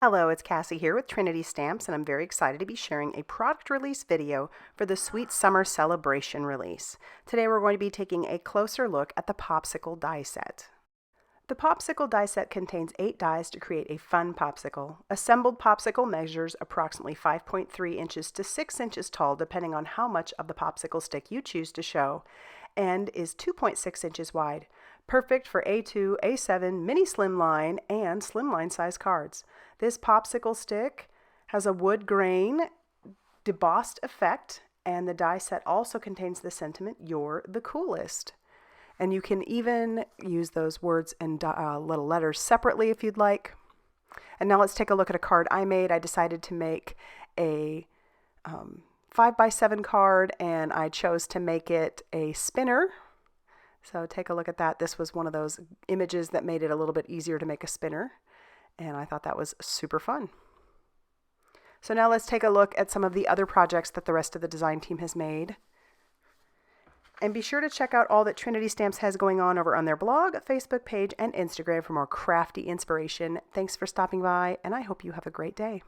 Hello, it's Cassie here with Trinity Stamps, and I'm very excited to be sharing a product release video for the Sweet Summer Celebration release. Today we're going to be taking a closer look at the Popsicle die set. The Popsicle die set contains 8 dies to create a fun popsicle. Assembled popsicle measures approximately 5.3 inches to 6 inches tall depending on how much of the popsicle stick you choose to show, and is 2.6 inches wide. Perfect for A2, A7, mini Slimline, and Slimline size cards. This popsicle stick has a wood grain debossed effect, and the die set also contains the sentiment, "You're the coolest." And you can even use those words and little letters separately if you'd like. And now let's take a look at a card I made. I decided to make a 5x7 card, and I chose to make it a spinner. So take a look at that. This was one of those images that made it a little bit easier to make a spinner, and I thought that was super fun. So now let's take a look at some of the other projects that the rest of the design team has made. And be sure to check out all that Trinity Stamps has going on over on their blog, Facebook page, and Instagram for more crafty inspiration. Thanks for stopping by, and I hope you have a great day.